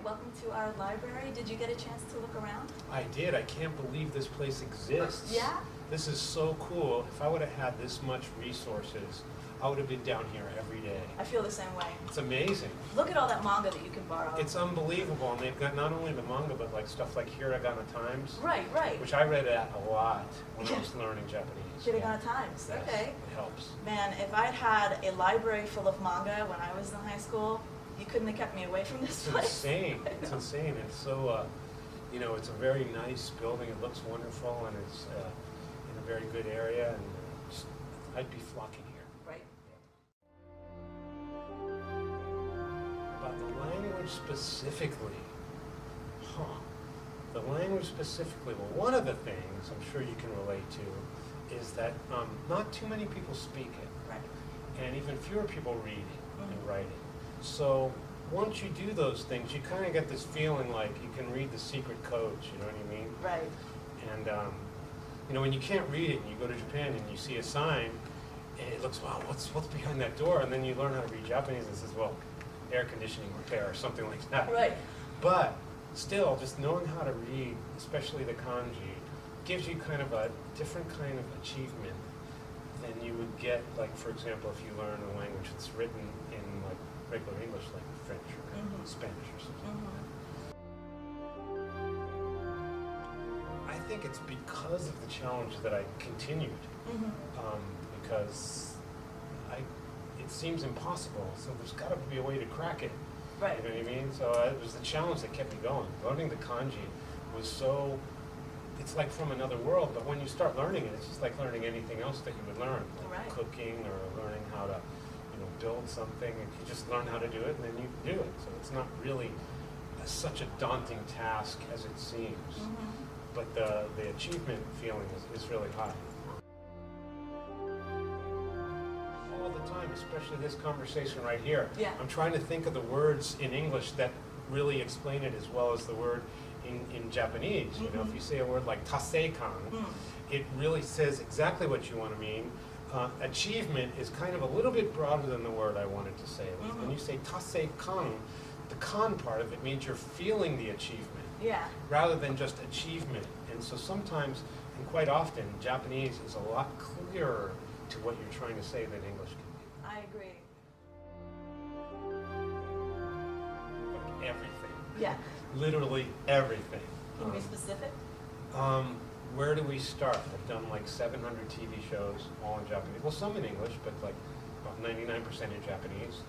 welcome to our library. Did you get a chance to look around? I did. I can't believe this place exists. Yeah? This is so cool. If I would have had this much resources, I would have been down here every day. I feel the same way. It's amazing. Look at all that manga that you can borrow. It's unbelievable, and they've got not only the manga, but like stuff like Hiragana Times. Right, right. Which I read that a lot when I was learning Japanese. Hiragana Times, Yes, okay. it helps. Man, if I'd had a library full of manga when I was in high school, you couldn't have kept me away from this It's place. insane. It's insane. It's so, you know, it's a very nice building. It looks wonderful, and it's in a very good area, and just, I'd be flocking here. Right. About the language specifically, the language specifically, well, one of the things I'm sure you can relate to is that not too many people speak it, Right. and even fewer people read it and write it. So once you do those things, you kind of get this feeling like you can read the secret codes, you know what I mean? Right. And you know, when you can't read it and you go to Japan and you see a sign, and it looks, wow, what's behind that door? And then you learn how to read Japanese and it says, well, air conditioning repair or something like that. Right. But still, just knowing how to read, especially the kanji, gives you kind of a different kind of achievement than you would get, like, for example, if you learn a language that's written in like regular English, like French or Spanish or something. I think it's because of the challenge that I continued, because it seems impossible, so there's got to be a way to crack it. Right. You know what I mean? So it was the challenge that kept me going. Learning the kanji was so, it's like from another world, but when you start learning it, it's just like learning anything else that you would learn, like Right. cooking or learning how to, you know, build something. And you just learn how to do it, and then you do it. So it's not really such a daunting task as it seems. But the achievement feeling is really high. All the time, especially this conversation right here. Yeah. I'm trying to think of the words in English that really explain it as well as the word in Japanese. You know, if you say a word like taseikan, it really says exactly what you want to mean. Achievement is kind of a little bit broader than the word I wanted to say. When you say taseikan, the kan part of it means you're feeling the achievement. Yeah. Rather than just achievement. And so sometimes, and quite often, Japanese is a lot clearer to what you're trying to say than English can be. I agree. Like everything. Yeah. Literally everything. Can you be specific? Where do we start? I've done like 700 TV shows, all in Japanese. Well, some in English, but like about 99% in Japanese.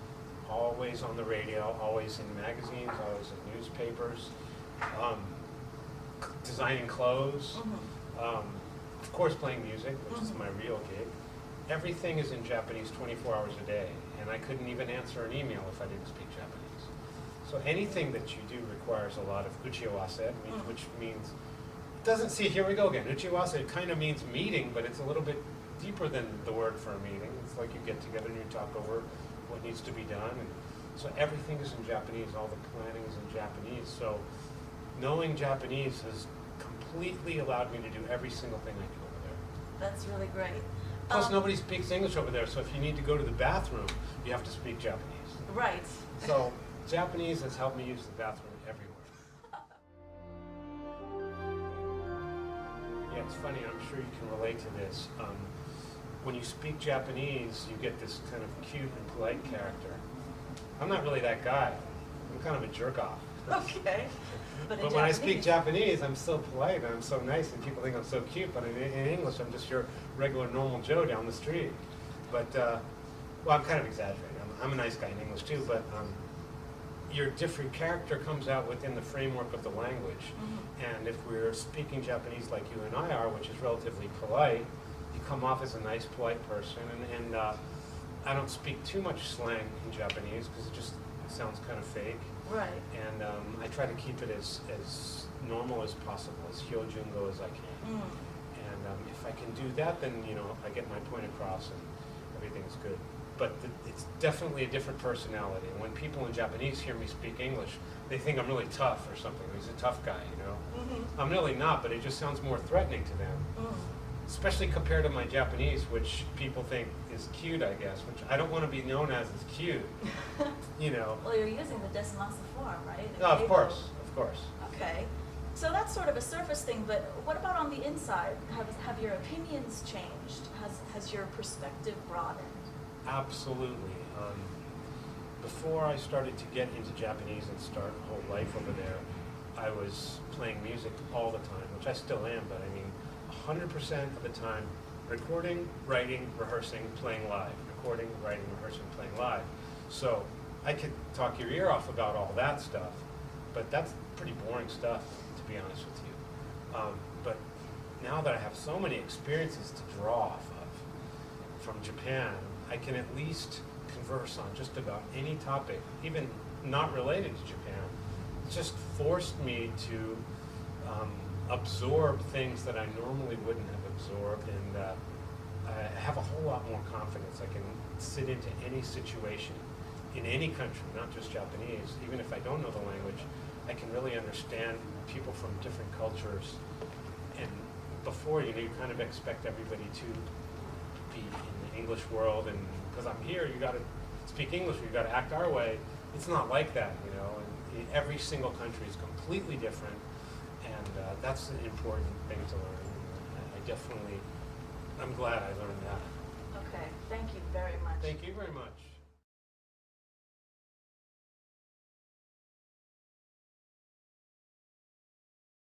Always on the radio, always in magazines, always in newspapers. Designing clothes, of course playing music, which is my real gig. Everything is in Japanese 24 hours a day, and I couldn't even answer an email if I didn't speak Japanese. So anything that you do requires a lot of uchiwase, which means, doesn't, see, here we go again, uchiwase, it kind of means meeting, but it's a little bit deeper than the word for a meeting. It's like you get together and you talk over what needs to be done, and so everything is in Japanese, all the planning is in Japanese. So knowing Japanese has completely allowed me to do every single thing I do over there. That's really great. Plus, nobody speaks English over there, so if you need to go to the bathroom, you have to speak Japanese. Right. So Japanese has helped me use the bathroom everywhere. Yeah, it's funny, I'm sure you can relate to this. When you speak Japanese, you get this kind of cute and polite character. I'm not really that guy. I'm kind of a jerk-off. Okay. But when I speak Japanese, I'm so polite and I'm so nice, and people think I'm so cute. But in English, I'm just your regular, normal Joe down the street. But well, I'm kind of exaggerating. I'm a nice guy in English too. But your different character comes out within the framework of the language. And if we're speaking Japanese like you and I are, which is relatively polite, you come off as a nice, polite person. And I don't speak too much slang in Japanese because it just sounds kind of fake. Right. And I try to keep it as normal as possible, as hyojungo as I can. And if I can do that, then, you know, I get my point across and everything's good. But it's definitely a different personality. And when people in Japanese hear me speak English, they think I'm really tough or something. He's a tough guy, you know? I'm really not, but it just sounds more threatening to them. especially compared to my Japanese, which people think is cute, I guess, which I don't want to be known as cute, you know. Well, you're using the desu form, right? No, of course, of course. Okay. So that's sort of a surface thing, but what about on the inside? Have your opinions changed? Has your perspective broadened? Absolutely. Before I started to get into Japanese and start a whole life over there, I was playing music all the time, which I still am, but I mean, 100% of the time, recording, writing, rehearsing, playing live. Recording, writing, rehearsing, playing live. So I could talk your ear off about all that stuff, but that's pretty boring stuff, to be honest with you. But now that I have so many experiences to draw off of from Japan, I can at least converse on just about any topic, even not related to Japan. It's just forced me to absorb things that I normally wouldn't have absorbed, and I have a whole lot more confidence. I can sit into any situation in any country, not just Japanese. Even if I don't know the language, I can really understand people from different cultures. And before, you know, you kind of expect everybody to be in the English world, and because I'm here, you got to speak English, you got to act our way. It's not like that, you know. And every single country is completely different, and that's an important thing to learn. I'm glad I learned that. Okay, thank you very much. Thank you very much.